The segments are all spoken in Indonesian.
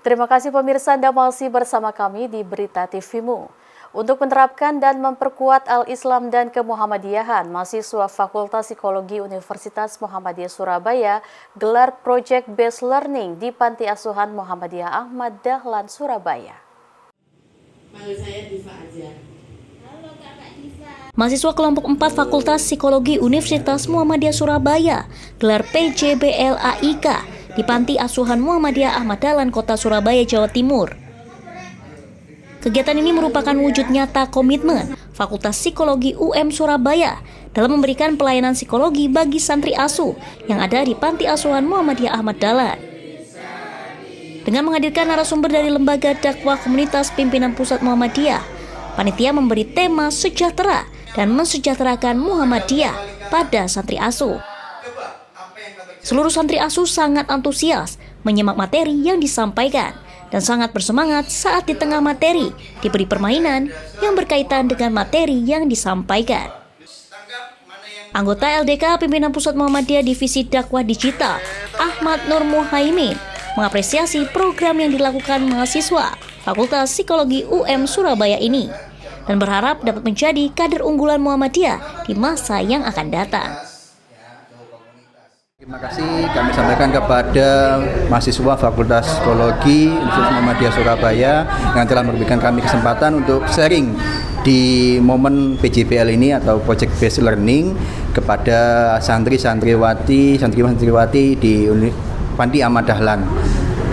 Terima kasih pemirsa Anda masih bersama kami di Berita TVmu. Untuk menerapkan dan memperkuat Al-Islam dan Kemuhammadiyahan, mahasiswa Fakultas Psikologi Universitas Muhammadiyah Surabaya gelar Project Based Learning di Panti Asuhan Muhammadiyah Ahmad Dahlan, Surabaya. Mahasiswa kelompok 4 Fakultas Psikologi Universitas Muhammadiyah Surabaya gelar PJBL AIK di Panti Asuhan Muhammadiyah Ahmad Dahlan, Kota Surabaya, Jawa Timur. Kegiatan ini merupakan wujud nyata komitmen Fakultas Psikologi UM Surabaya dalam memberikan pelayanan psikologi bagi santri asuh yang ada di Panti Asuhan Muhammadiyah Ahmad Dahlan. Dengan menghadirkan narasumber dari Lembaga Dakwah Komunitas Pimpinan Pusat Muhammadiyah, panitia memberi tema sejahtera dan mensejahterakan Muhammadiyah pada santri asuh. Seluruh santri asuh sangat antusias menyimak materi yang disampaikan dan sangat bersemangat saat di tengah materi diberi permainan yang berkaitan dengan materi yang disampaikan. Anggota LDK Pimpinan Pusat Muhammadiyah Divisi Dakwah Digital, Ahmad Nur Muhaimin, mengapresiasi program yang dilakukan mahasiswa Fakultas Psikologi UM Surabaya ini dan berharap dapat menjadi kader unggulan Muhammadiyah di masa yang akan datang. Terima kasih kami sampaikan kepada mahasiswa Fakultas Psikologi Universitas Muhammadiyah Surabaya yang telah memberikan kami kesempatan untuk sharing di momen PJBL ini atau Project Based Learning kepada santriwati di Panti Ahmad Dahlan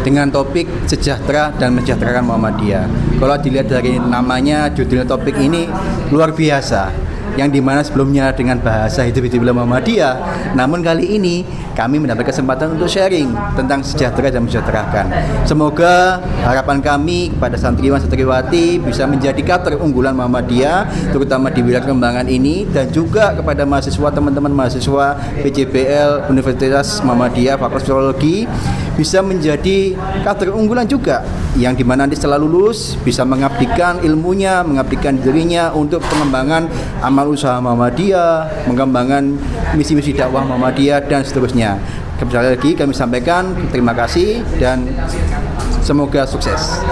dengan topik sejahtera dan mensejahterakan Muhammadiyah. Kalau dilihat dari namanya, judul topik ini luar biasa, yang dimana sebelumnya dengan bahasa hidup Muhammadiyah, namun kali ini kami mendapat kesempatan untuk sharing tentang sejahtera dan mensejahterakan. Semoga harapan kami kepada santriwati bisa menjadi kader unggulan Muhammadiyah, terutama di wilayah Kembangan ini, dan juga kepada teman-teman mahasiswa PJBL Universitas Muhammadiyah Fakultas Psikologi bisa menjadi kader unggulan juga, yang dimana nanti setelah lulus bisa mengabdikan ilmunya, mengabdikan dirinya untuk pengembangan amal usaha Muhammadiyah, mengembangkan misi-misi dakwah Muhammadiyah dan seterusnya. Sekali lagi kami sampaikan terima kasih dan semoga sukses.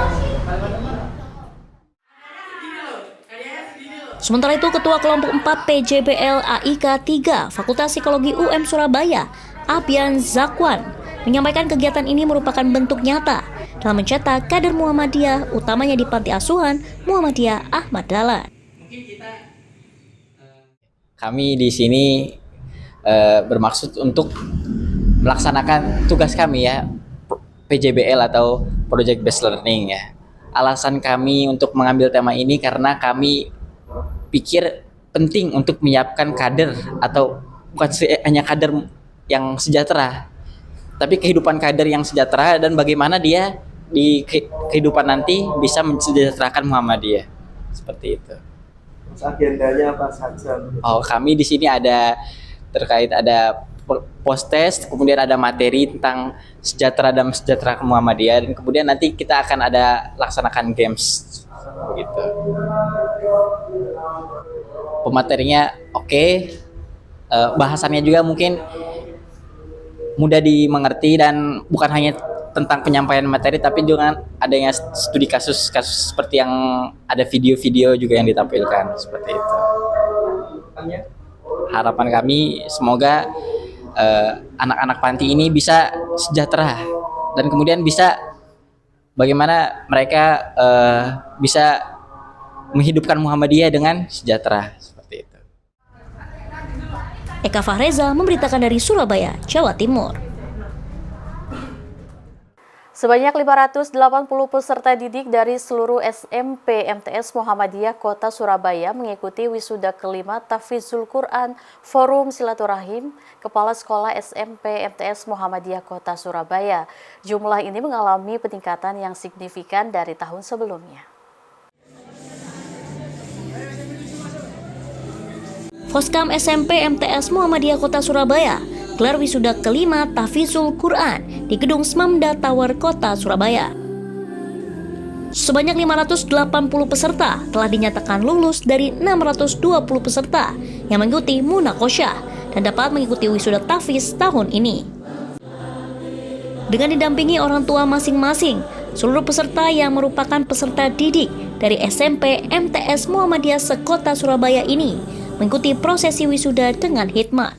Sementara itu, Ketua Kelompok 4 PJBL AIK 3 Fakultas Psikologi UM Surabaya, Abian Zakwan, menyampaikan kegiatan ini merupakan bentuk nyata dalam mencetak kader Muhammadiyah, utamanya di Panti Asuhan Muhammadiyah Ahmad Dahlan. Kami di sini bermaksud untuk melaksanakan tugas kami ya, PJBL atau Project Based Learning ya. Alasan kami untuk mengambil tema ini karena kami pikir penting untuk menyiapkan kader, atau bukan hanya kader yang sejahtera, tapi kehidupan kader yang sejahtera dan bagaimana dia di kehidupan nanti bisa mensejahterakan Muhammadiyah. Seperti itu. Agendanya apa saja? Oh, kami di sini ada post test, kemudian ada materi tentang sejahtera dan mensejahterakan Muhammadiyah, dan kemudian nanti kita akan ada laksanakan games begitu. Pematerinya oke. Bahasannya juga mungkin mudah dimengerti dan bukan hanya tentang penyampaian materi, tapi juga adanya studi kasus seperti yang ada video-video juga yang ditampilkan seperti itu. Harapan kami semoga anak-anak panti ini bisa sejahtera dan kemudian bisa bagaimana mereka bisa menghidupkan Muhammadiyah dengan sejahtera seperti itu. Eka Fahreza memberitakan dari Surabaya, Jawa Timur. Sebanyak 580 peserta didik dari seluruh SMP MTS Muhammadiyah Kota Surabaya mengikuti wisuda kelima Tahfizul Quran Forum Silaturahim Kepala Sekolah SMP MTS Muhammadiyah Kota Surabaya. Jumlah ini mengalami peningkatan yang signifikan dari tahun sebelumnya. Foskam SMP MTS Muhammadiyah Kota Surabaya gelar wisuda kelima Tahfizul Quran di Gedung Smamda Tower Kota Surabaya. Sebanyak 580 peserta telah dinyatakan lulus dari 620 peserta yang mengikuti Munakosyah dan dapat mengikuti wisuda tahfiz tahun ini. Dengan didampingi orang tua masing-masing, Seluruh peserta yang merupakan peserta didik dari SMP MTS Muhammadiyah Sekota Surabaya ini mengikuti prosesi wisuda dengan hikmat.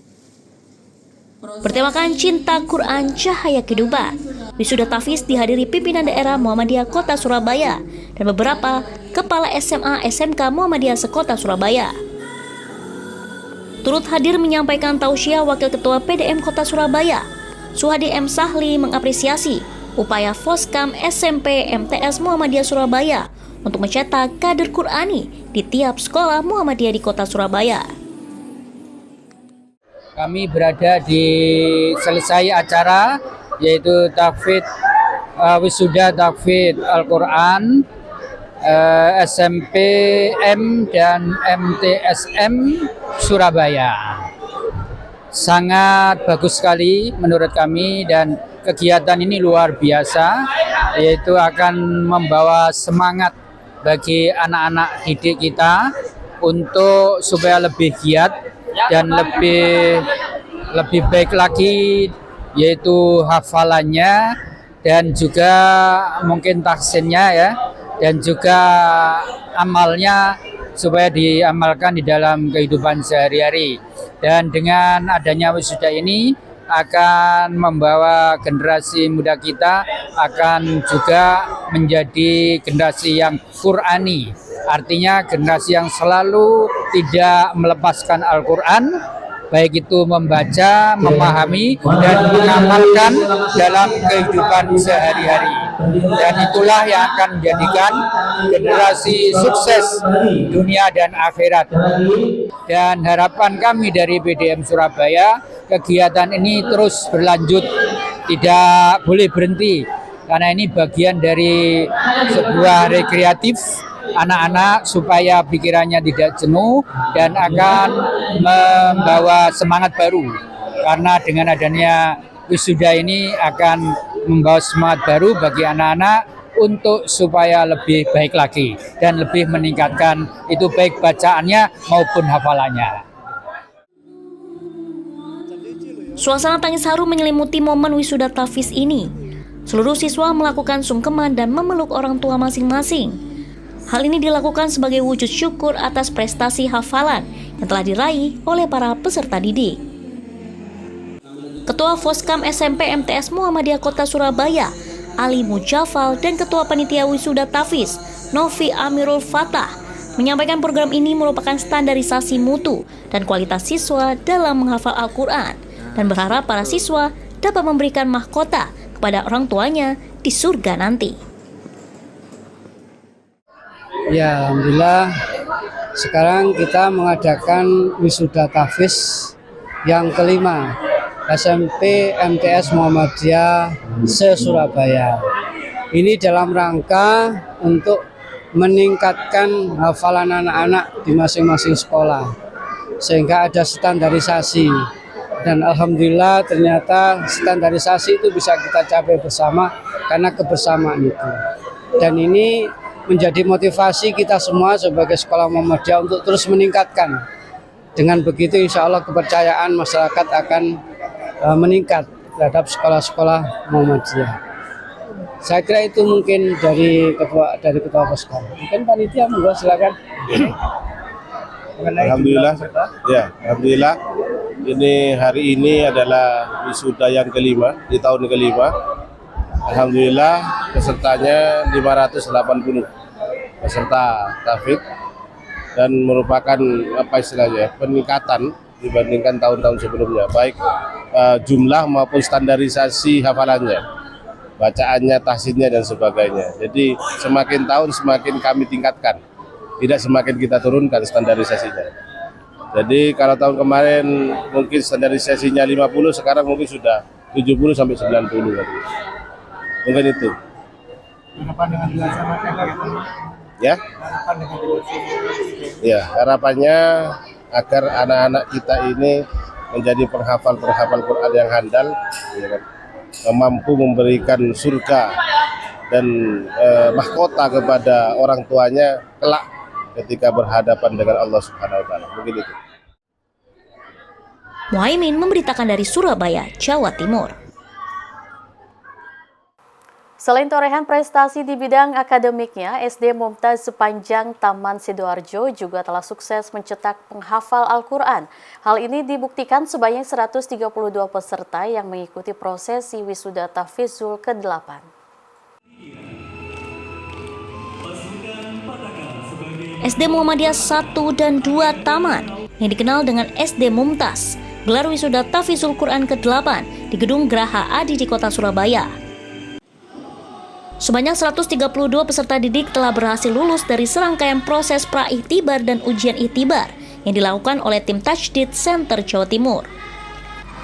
Bertemakan Cinta Quran Cahaya Kehidupan, wisuda tahfiz dihadiri pimpinan daerah Muhammadiyah Kota Surabaya dan beberapa kepala SMA SMK Muhammadiyah Sekota Surabaya. Turut hadir menyampaikan tausiah Wakil Ketua PDM Kota Surabaya, Suhadi M. Sahli, mengapresiasi upaya Foskam SMP MTS Muhammadiyah Surabaya untuk mencetak kader Qurani di tiap sekolah Muhammadiyah di Kota Surabaya. Kami berada di selesai acara yaitu tahfidz wisuda tahfidz Al-Quran SMP M dan MTSM Surabaya. Sangat bagus sekali menurut kami dan kegiatan ini luar biasa, yaitu akan membawa semangat bagi anak-anak didik kita untuk supaya lebih giat dan lebih baik lagi, yaitu hafalannya dan juga mungkin tahsinnya ya, dan juga amalnya supaya diamalkan di dalam kehidupan sehari-hari. Dan dengan adanya wisuda ini akan membawa generasi muda kita akan juga menjadi generasi yang Qurani. Artinya generasi yang selalu tidak melepaskan Al-Quran, baik itu membaca, memahami, dan mengamalkan dalam kehidupan sehari-hari. Dan itulah yang akan menjadikan generasi sukses dunia dan akhirat. Dan harapan kami dari PDM Surabaya, kegiatan ini terus berlanjut, tidak boleh berhenti. Karena ini bagian dari sebuah rekreatif anak-anak supaya pikirannya tidak jenuh dan akan membawa semangat baru. Karena dengan adanya wisuda ini akan membawa semangat baru bagi anak-anak untuk supaya lebih baik lagi dan lebih meningkatkan itu baik bacaannya maupun hafalannya. Suasana tangis haru menyelimuti momen wisuda tahfiz ini. Seluruh siswa melakukan sungkeman dan memeluk orang tua masing-masing. Hal ini dilakukan sebagai wujud syukur atas prestasi hafalan yang telah diraih oleh para peserta didik. Ketua Foskam SMP MTS Muhammadiyah Kota Surabaya, Ali Mujafal, dan Ketua Panitia Wisuda Tahfiz, Novi Amirul Fatah, menyampaikan program ini merupakan standarisasi mutu dan kualitas siswa dalam menghafal Al-Quran dan berharap para siswa dapat memberikan mahkota kepada orang tuanya di surga nanti. Ya, alhamdulillah sekarang kita mengadakan wisuda tahfiz yang kelima SMP MTS Muhammadiyah se-Surabaya. Ini dalam rangka untuk meningkatkan hafalan anak-anak di masing-masing sekolah sehingga ada standarisasi, dan alhamdulillah ternyata standarisasi itu bisa kita capai bersama karena kebersamaan itu. Dan ini menjadi motivasi kita semua sebagai sekolah Muhammadiyah untuk terus meningkatkan. Dengan begitu insya Allah kepercayaan masyarakat akan meningkat terhadap sekolah-sekolah Muhammadiyah. Saya kira itu mungkin dari ketua Foskam. Mungkin panitia monggo silakan. Alhamdulillah, ya, alhamdulillah. Ini hari ini adalah wisuda yang kelima di tahun kelima. Alhamdulillah pesertanya 580 peserta tahfidz dan merupakan peningkatan dibandingkan tahun-tahun sebelumnya, baik jumlah maupun standarisasi hafalannya, bacaannya, tahsinnya dan sebagainya. Jadi semakin tahun semakin kami tingkatkan, tidak semakin kita turunkan standarisasinya. Jadi kalau tahun kemarin mungkin standarisasinya 50, sekarang mungkin sudah 70 sampai 90 tadi. Mungkin itu. Ya. Ya, harapannya agar anak-anak kita ini menjadi penghafal Quran yang handal, ya kan? Mampu memberikan surga dan mahkota kepada orang tuanya kelak ketika berhadapan dengan Allah Subhanahu wa taala. Mungkin itu. Muhaimin memberitakan dari Surabaya, Jawa Timur. Selain torehan prestasi di bidang akademiknya, SD Mumtaz sepanjang Taman Sidoarjo juga telah sukses mencetak penghafal Al-Quran. Hal ini dibuktikan sebanyak 132 peserta yang mengikuti prosesi wisuda tahfizul ke-8. SD Muhammadiyah 1 dan 2 Taman yang dikenal dengan SD Mumtaz gelar wisuda tahfizul Quran ke-8 di Gedung Graha Adi di Kota Surabaya. Sebanyak 132 peserta didik telah berhasil lulus dari serangkaian proses pra-ikhtibar dan ujian ikhtibar yang dilakukan oleh tim Tajdid Center Jawa Timur.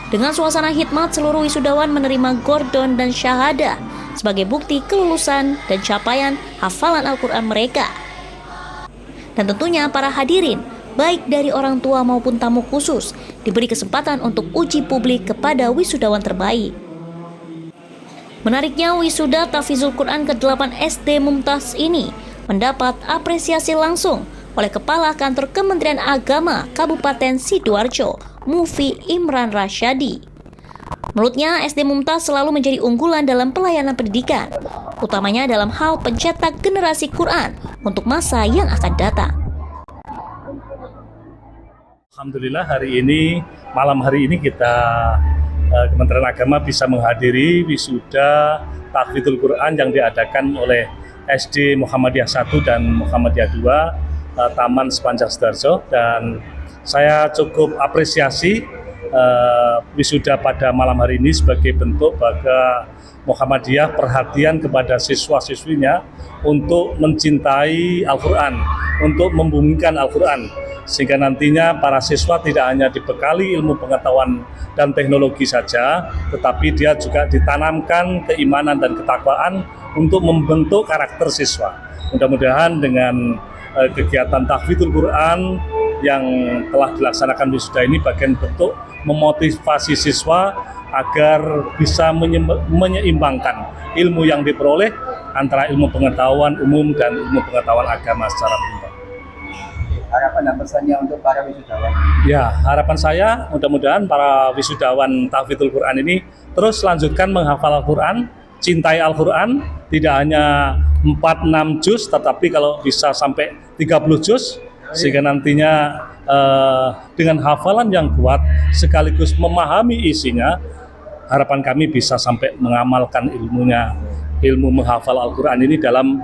Dengan suasana hikmat, seluruh wisudawan menerima gordon dan syahada sebagai bukti kelulusan dan capaian hafalan Al-Quran mereka. Dan tentunya para hadirin, baik dari orang tua maupun tamu khusus, diberi kesempatan untuk uji publik kepada wisudawan terbaik. Menariknya, wisuda tahfizul Quran ke-8 SD Mumtaz ini mendapat apresiasi langsung oleh Kepala Kantor Kementerian Agama Kabupaten Sidoarjo, Mufi Imran Rasyadi. Menurutnya, SD Mumtaz selalu menjadi unggulan dalam pelayanan pendidikan, utamanya dalam hal pencetak generasi Quran untuk masa yang akan datang. Alhamdulillah malam hari ini kita Kementerian Agama bisa menghadiri wisuda tahfizul Quran yang diadakan oleh SD Muhammadiyah 1 dan Muhammadiyah 2 Taman sepanjang Sidoarjo, dan saya cukup apresiasi wisuda pada malam hari ini sebagai bentuk bagi Muhammadiyah perhatian kepada siswa-siswinya untuk mencintai Al-Quran, untuk membumikan Al-Quran, sehingga nantinya para siswa tidak hanya dibekali ilmu pengetahuan dan teknologi saja, tetapi dia juga ditanamkan keimanan dan ketakwaan untuk membentuk karakter siswa. Mudah-mudahan dengan kegiatan tahfizul Quran yang telah dilaksanakan wisuda ini bagian bentuk memotivasi siswa agar bisa menyeimbangkan ilmu yang diperoleh antara ilmu pengetahuan umum dan ilmu pengetahuan agama secara umum. Harapan dan pesannya untuk para wisudawan? Ya, harapan saya mudah-mudahan para wisudawan tahfizul Quran ini terus lanjutkan menghafal Al-Quran, cintai Al-Quran, tidak hanya 4-6 juz, tetapi kalau bisa sampai 30 juz, sehingga nantinya dengan hafalan yang kuat sekaligus memahami isinya, harapan kami bisa sampai mengamalkan ilmu menghafal Al-Quran ini dalam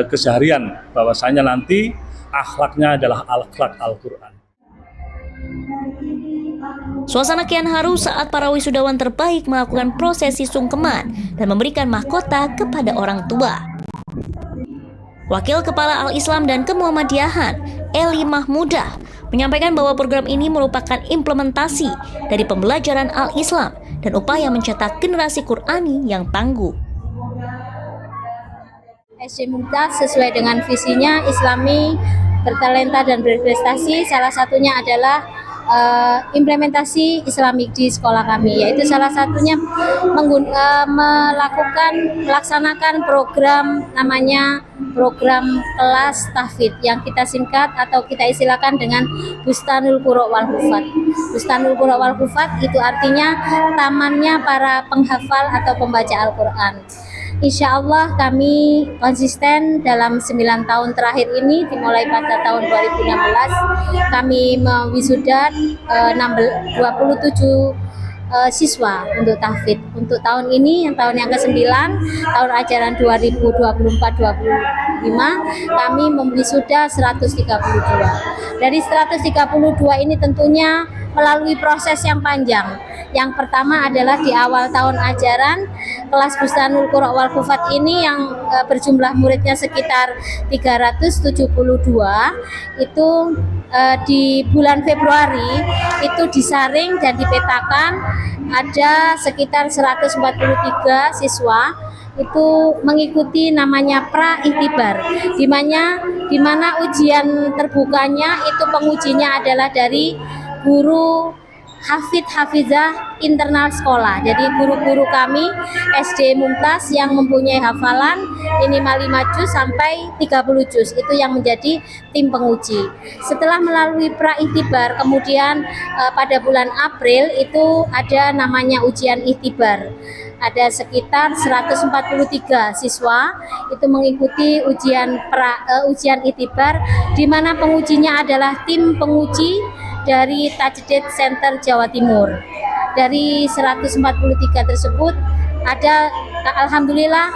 keseharian, bahwasanya nanti akhlaknya adalah akhlak Al-Quran. Suasana kian haru saat para wisudawan terbaik melakukan prosesi sungkeman dan memberikan mahkota kepada orang tua. Wakil Kepala Al-Islam dan Kemuhammadiyahan, Eli Mahmudah, menyampaikan bahwa program ini merupakan implementasi dari pembelajaran Al-Islam dan upaya mencetak generasi Qur'ani yang tangguh. SD Mumtaz sesuai dengan visinya Islami, bertalenta dan berprestasi. Salah satunya adalah implementasi Islamik di sekolah kami, yaitu salah satunya melaksanakan program namanya program kelas tahfidz yang kita singkat atau kita istilahkan dengan Bustanul Qura wal Hufat. Bustanul Qura wal Hufat itu artinya tamannya para penghafal atau pembaca Al-Quran. Insya Allah kami konsisten dalam 9 tahun terakhir ini, dimulai pada tahun 2016 kami mewisuda 27 siswa untuk tahfidz. Untuk tahun ini, yang tahun yang ke-9, tahun ajaran 2024-2025, kami memwisuda 132. Dari 132 ini tentunya melalui proses yang panjang. Yang pertama adalah di awal tahun ajaran, kelas Bustanul Qura wal Hufat ini yang berjumlah muridnya sekitar 372, itu di bulan Februari itu disaring dan dipetakan ada sekitar 143 siswa itu mengikuti namanya pra-ikhtibar, di mana ujian terbukanya itu pengujinya adalah dari guru hafizah internal sekolah. Jadi guru-guru kami SD Mumtaz yang mempunyai hafalan minimal 5 juz sampai 30 juz itu yang menjadi tim penguji. Setelah melalui pra-ikhtibar, kemudian pada bulan April itu ada namanya ujian ikhtibar. ada sekitar 143 siswa itu mengikuti ujian Itibar, di mana pengujinya adalah tim penguji dari Tajdid Center Jawa Timur. Dari 143 tersebut ada, alhamdulillah,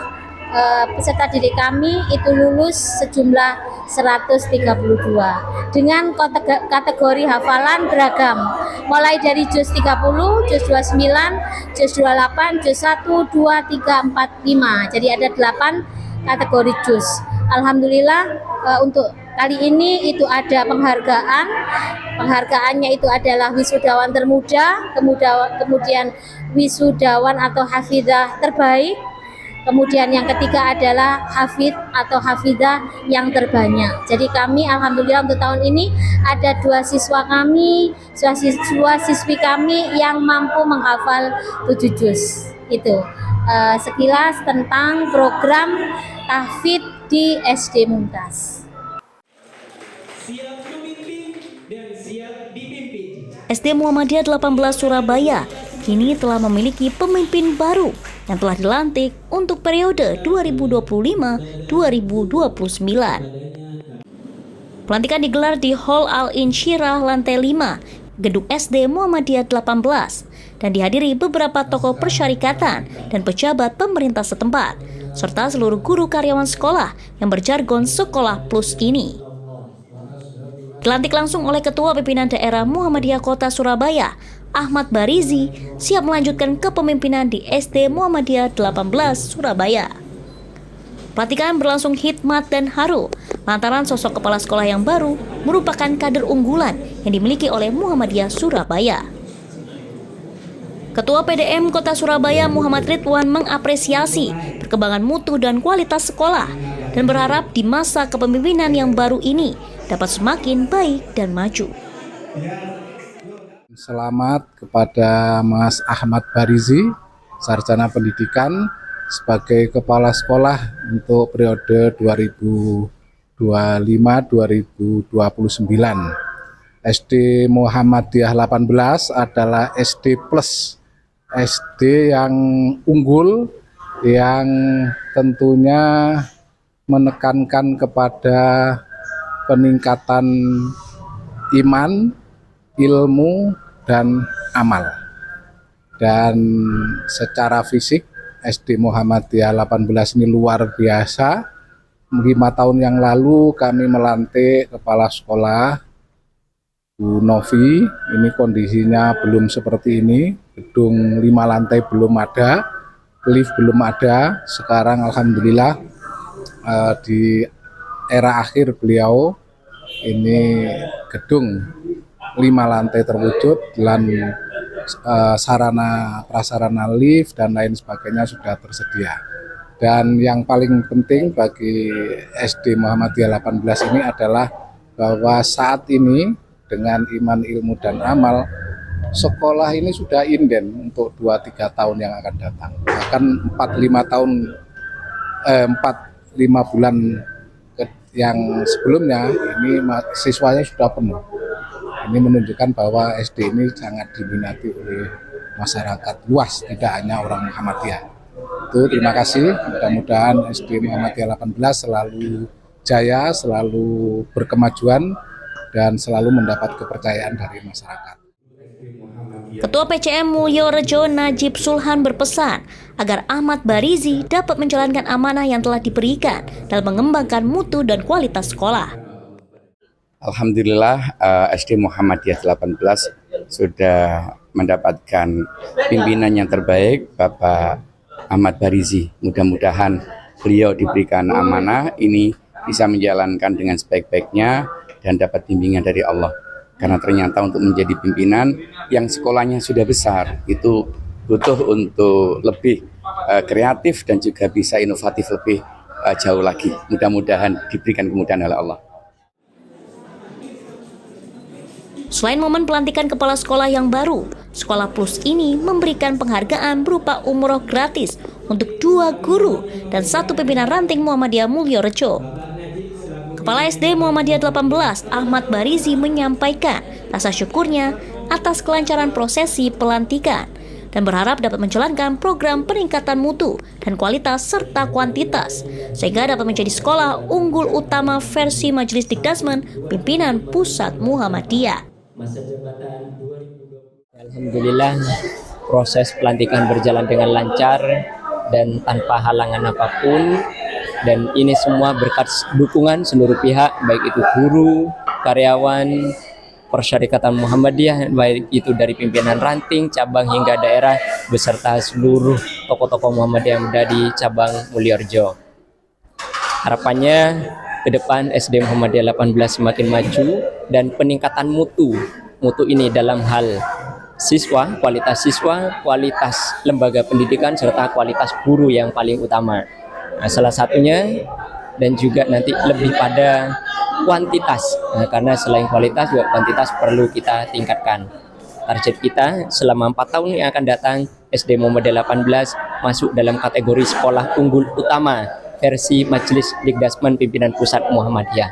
peserta didik kami itu lulus sejumlah 132 dengan kategori hafalan beragam, mulai dari juz 30, juz 29, juz 28, juz 1, 2, 3, 4, 5. Jadi ada 8 kategori juz. Alhamdulillah, untuk kali ini itu ada penghargaan. Penghargaannya itu adalah wisudawan termuda, kemudian wisudawan atau hafidzah terbaik. Kemudian yang ketiga adalah hafidz atau hafidzah yang terbanyak. Jadi kami alhamdulillah untuk tahun ini ada 2 siswa siswi kami yang mampu menghafal 7 juz. Itu sekilas tentang program tahfidz di SD Mumtaz. SD Muhammadiyah 18 Surabaya kini telah memiliki pemimpin baru yang telah dilantik untuk periode 2025-2029. Pelantikan digelar di Hall Al-Insyirah lantai 5, Gedung SD Muhammadiyah 18 dan dihadiri beberapa tokoh persyarikatan dan pejabat pemerintah setempat serta seluruh guru karyawan sekolah yang berjargon Sekolah Plus ini. Dilantik langsung oleh Ketua Pimpinan Daerah Muhammadiyah Kota Surabaya, Ahmad Barizi, siap melanjutkan kepemimpinan di SD Muhammadiyah 18 Surabaya. Pelantikan berlangsung hikmat dan haru, lantaran sosok kepala sekolah yang baru merupakan kader unggulan yang dimiliki oleh Muhammadiyah Surabaya. Ketua PDM Kota Surabaya Muhammad Ridwan mengapresiasi perkembangan mutu dan kualitas sekolah dan berharap di masa kepemimpinan yang baru ini dapat semakin baik dan maju. Selamat kepada Mas Ahmad Barizi, Sarjana Pendidikan, sebagai Kepala Sekolah untuk periode 2025-2029. SD Muhammadiyah 18 adalah SD Plus, SD yang unggul, yang tentunya menekankan kepada peningkatan iman, ilmu, dan amal. Dan secara fisik SD Muhammadiyah 18 ini luar biasa. 5 tahun yang lalu kami melantik kepala sekolah Bu Novi. Ini kondisinya belum seperti ini, gedung 5 lantai belum ada, lift belum ada. Sekarang alhamdulillah di era akhir beliau ini gedung 5 lantai terwujud dan sarana prasarana lift dan lain sebagainya sudah tersedia. Dan yang paling penting bagi SD Muhammadiyah 18 ini adalah bahwa saat ini dengan iman, ilmu, dan amal, sekolah ini sudah inden untuk 2-3 tahun yang akan datang. Bahkan 4-5 bulan yang sebelumnya ini siswanya sudah penuh. Ini menunjukkan bahwa SD ini sangat diminati oleh masyarakat luas, tidak hanya orang Muhammadiyah. Itu terima kasih, mudah-mudahan SD Muhammadiyah 18 selalu jaya, selalu berkemajuan, dan selalu mendapat kepercayaan dari masyarakat. Ketua PCM Mulyorejo Najib Sulhan berpesan agar Ahmad Barizi dapat menjalankan amanah yang telah diberikan dalam mengembangkan mutu dan kualitas sekolah. Alhamdulillah SD Muhammadiyah 18 sudah mendapatkan pimpinan yang terbaik, Bapak Ahmad Barizi. Mudah-mudahan beliau diberikan amanah ini bisa menjalankan dengan sebaik-baiknya dan dapat bimbingan dari Allah. Karena ternyata untuk menjadi pimpinan yang sekolahnya sudah besar itu butuh untuk lebih kreatif dan juga bisa inovatif lebih jauh lagi. Mudah-mudahan diberikan kemudahan oleh Allah. Selain momen pelantikan kepala sekolah yang baru, Sekolah Plus ini memberikan penghargaan berupa umroh gratis untuk 2 guru dan 1 pimpinan ranting Muhammadiyah Mulyorejo. Kepala SD Muhammadiyah 18 Ahmad Barizi menyampaikan rasa syukurnya atas kelancaran prosesi pelantikan dan berharap dapat menjalankan program peningkatan mutu dan kualitas serta kuantitas sehingga dapat menjadi sekolah unggul utama versi Majelis Dikdasmen Pimpinan Pusat Muhammadiyah. Alhamdulillah, proses pelantikan berjalan dengan lancar dan tanpa halangan apapun, dan ini semua berkat dukungan seluruh pihak, baik itu guru, karyawan, Persyarikatan Muhammadiyah, baik itu dari pimpinan ranting, cabang hingga daerah, beserta seluruh tokoh-tokoh Muhammadiyah yang ada di cabang Mulyorejo. Harapannya ke depan SD Muhammadiyah 18 semakin maju dan peningkatan mutu ini dalam hal siswa, kualitas lembaga pendidikan, serta kualitas guru yang paling utama. Nah, salah satunya dan juga nanti lebih pada kuantitas, karena selain kualitas juga kuantitas perlu kita tingkatkan. Target kita selama 4 tahun yang akan datang, SD Muhammadiyah 18 masuk dalam kategori sekolah unggul utama versi Majelis Dikdasmen Pimpinan Pusat Muhammadiyah.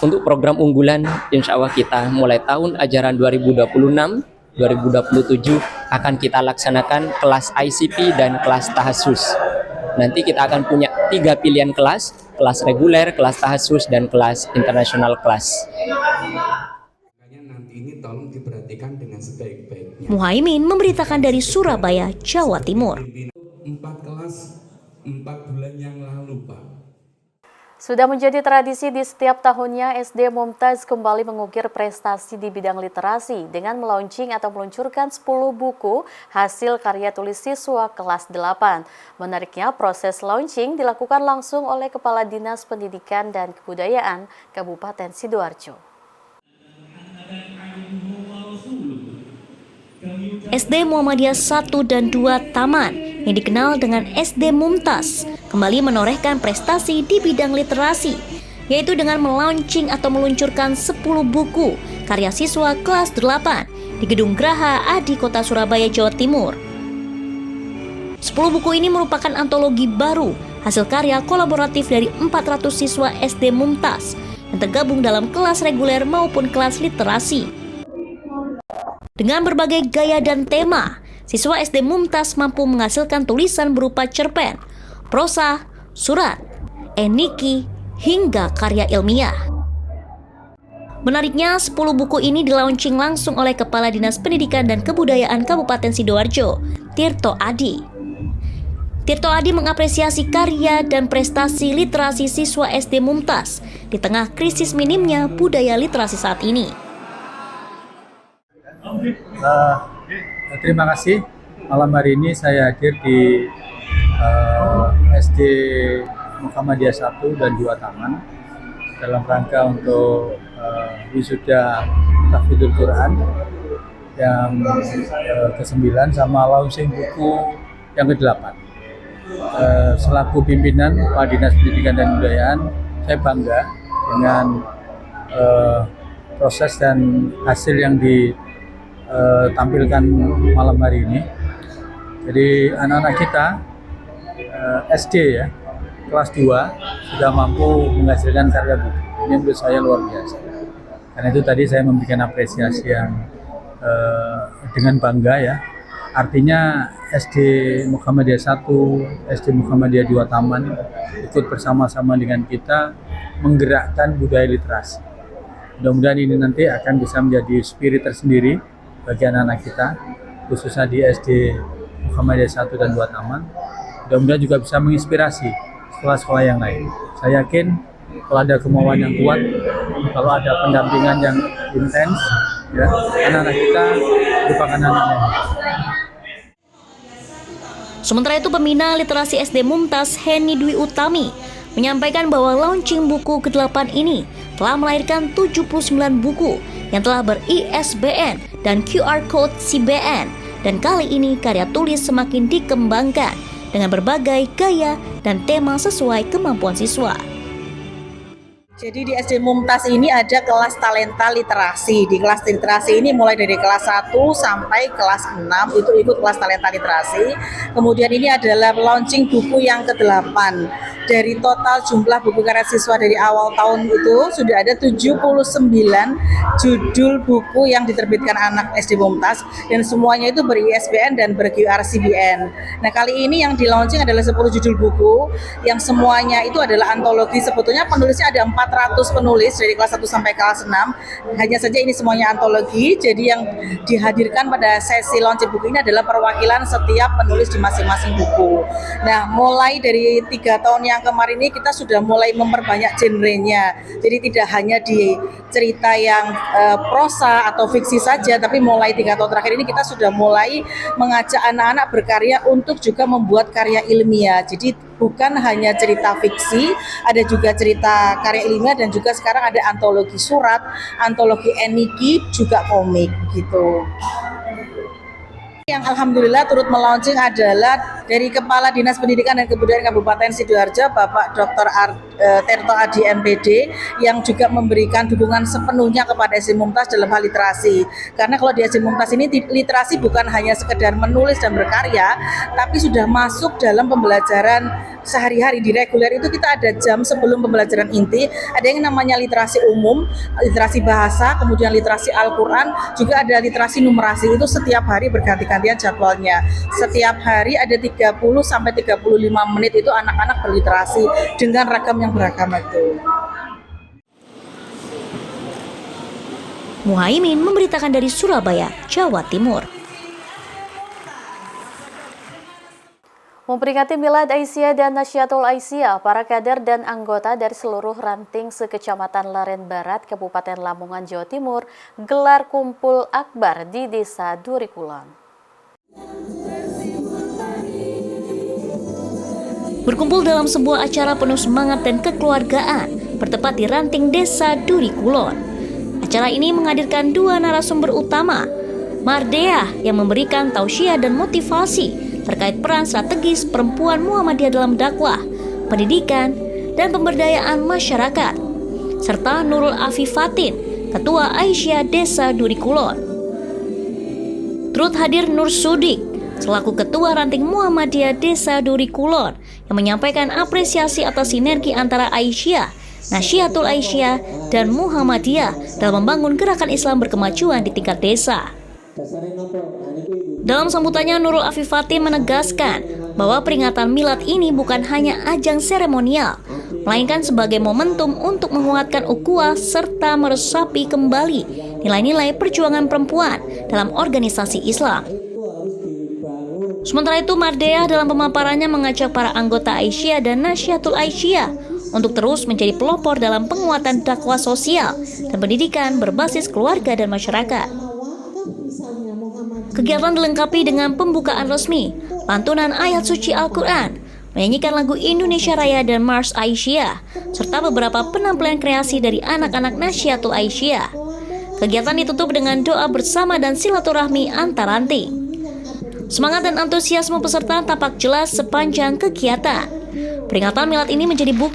Untuk program unggulan, insya Allah kita mulai tahun ajaran 2026-2027 akan kita laksanakan kelas ICP dan kelas tahasus. Nanti kita akan punya 3 pilihan kelas reguler, kelas tahasus, dan kelas internasional kelas. Nanti ini tolong diperhatikan dengan sebaik-baiknya. Muhaimin memberitakan dari Surabaya, Jawa Timur. 4 kelas 4 bulan yang lalu, Pak. Sudah menjadi tradisi di setiap tahunnya, SD Mumtaz kembali mengukir prestasi di bidang literasi dengan melaunching atau meluncurkan 10 buku hasil karya tulis siswa kelas 8. Menariknya, proses launching dilakukan langsung oleh Kepala Dinas Pendidikan dan Kebudayaan Kabupaten Sidoarjo. SD Muhammadiyah 1 dan 2 Taman yang dikenal dengan SD Mumtaz kembali menorehkan prestasi di bidang literasi, yaitu dengan melaunching atau meluncurkan 10 buku karya siswa kelas 8 di Gedung Graha Adi Kota Surabaya, Jawa Timur. 10 buku ini merupakan antologi baru hasil karya kolaboratif dari 400 siswa SD Mumtaz yang tergabung dalam kelas reguler maupun kelas literasi. Dengan berbagai gaya dan tema, siswa SD Mumtaz mampu menghasilkan tulisan berupa cerpen, prosa, surat, eniki, hingga karya ilmiah. Menariknya, 10 buku ini dilaunching langsung oleh Kepala Dinas Pendidikan dan Kebudayaan Kabupaten Sidoarjo, Tirto Adi. Tirto Adi mengapresiasi karya dan prestasi literasi siswa SD Mumtaz di tengah krisis minimnya budaya literasi saat ini. Terima kasih. Malam hari ini saya hadir di SD Muhammadiyah 1 dan 2 Taman dalam rangka untuk wisuda Tahfidzul Quran yang ke-9 sama launching buku yang ke-8. Selaku pimpinan Kepala Dinas Pendidikan dan Kebudayaan, saya bangga dengan proses dan hasil yang ditampilkan malam hari ini. Jadi anak-anak kita SD ya, kelas 2 sudah mampu menghasilkan karya buku. Ini menurut saya luar biasa. Karena itu tadi saya memberikan apresiasi yang dengan bangga ya. Artinya SD Muhammadiyah 1, SD Muhammadiyah 2 Taman ikut bersama-sama dengan kita menggerakkan budaya literasi. Mudah-mudahan ini nanti akan bisa menjadi spirit tersendiri bagi anak-anak kita, khususnya di SD Muhammadiyah 1 dan 2 Taman. Mudah-mudahan juga bisa menginspirasi sekolah-sekolah yang lain. Saya yakin kalau ada kemauan yang kuat, kalau ada pendampingan yang intens, ya, anak-anak kita merupakan anak-anak. Sementara itu, pembina literasi SD Mumtaz Heni Dwi Utami menyampaikan bahwa launching buku ke-8 ini telah melahirkan 79 buku yang telah ber-ISBN dan QR Code CBN, dan kali ini karya tulis semakin dikembangkan dengan berbagai gaya dan tema sesuai kemampuan siswa. Jadi di SD Mumtaz ini ada kelas talenta literasi. Di kelas literasi ini mulai dari kelas 1 sampai kelas 6 itu ikut kelas talenta literasi. Kemudian ini adalah launching buku yang ke-8. Dari total jumlah buku karya siswa dari awal tahun itu sudah ada 79 judul buku yang diterbitkan anak SD Mumtaz dan semuanya itu ber-ISBN dan ber-QRCBN. Nah, kali ini yang di-launching adalah 10 judul buku yang semuanya itu adalah antologi. Sebetulnya penulisnya ada 400 penulis dari kelas 1 sampai kelas 6. Hanya saja ini semuanya antologi. Jadi yang dihadirkan pada sesi launching buku ini adalah perwakilan setiap penulis di masing-masing buku. Nah, mulai dari 3 tahun yang kemarin ini kita sudah mulai memperbanyak genrenya. Jadi tidak hanya di cerita yang prosa atau fiksi saja, tapi mulai 3 tahun terakhir ini kita sudah mulai mengajak anak-anak berkarya untuk juga membuat karya ilmiah. Jadi bukan hanya cerita fiksi, ada juga cerita karya ilmiah dan juga sekarang ada antologi surat, antologi eniki, juga komik gitu. Yang alhamdulillah turut melaunching adalah dari Kepala Dinas Pendidikan dan Kebudayaan Kabupaten Sidoarjo, Bapak Dr. Terto Adi MPD, yang juga memberikan dukungan sepenuhnya kepada SD Mumtaz dalam hal literasi. Karena kalau di SD Mumtaz ini literasi bukan hanya sekedar menulis dan berkarya, tapi sudah masuk dalam pembelajaran sehari-hari. Di reguler itu kita ada jam sebelum pembelajaran inti, ada yang namanya literasi umum, literasi bahasa, kemudian literasi Al-Quran, juga ada literasi numerasi. Itu setiap hari berganti-gantian jadwalnya. Setiap hari ada 30 sampai 35 menit itu anak-anak berliterasi dengan ragam yang beragam itu. Muhaimin memberitakan dari Surabaya, Jawa Timur. Memperingati Milad Aisyah dan Nasyatul Aisyah, para kader dan anggota dari seluruh ranting sekecamatan Laren Barat, Kabupaten Lamongan, Jawa Timur, gelar kumpul akbar di Desa Duri Kulon. Berkumpul dalam sebuah acara penuh semangat dan kekeluargaan, bertepat di ranting Desa Duri Kulon. Acara ini menghadirkan 2 narasumber utama, Mardeah yang memberikan tausiah dan motivasi terkait peran strategis perempuan Muhammadiyah dalam dakwah, pendidikan, dan pemberdayaan masyarakat, serta Nurul Afifatin, Ketua Aisyah Desa Duri Kulon. Turut hadir Nur Sudik, selaku Ketua Ranting Muhammadiyah Desa Duri Kulon, yang menyampaikan apresiasi atas sinergi antara Aisyah, Nasyatul Aisyah, dan Muhammadiyah dalam membangun gerakan Islam berkemajuan di tingkat desa. Dalam sambutannya, Nurul Afifatin menegaskan bahwa peringatan Milad ini bukan hanya ajang seremonial, melainkan sebagai momentum untuk menguatkan ukhuwah serta meresapi kembali nilai-nilai perjuangan perempuan dalam organisasi Islam. Sementara itu, Mardeah dalam pemaparannya mengajak para anggota Aisyah dan Nasyatul Aisyah untuk terus menjadi pelopor dalam penguatan dakwah sosial dan pendidikan berbasis keluarga dan masyarakat. Kegiatan dilengkapi dengan pembukaan resmi, lantunan ayat suci Al-Quran, menyanyikan lagu Indonesia Raya dan Mars Aisyah, serta beberapa penampilan kreasi dari anak-anak Nasyatul Aisyah. Kegiatan ditutup dengan doa bersama dan silaturahmi antar ranting. Semangat dan antusiasme peserta tampak jelas sepanjang kegiatan. Peringatan Milad ini menjadi bukti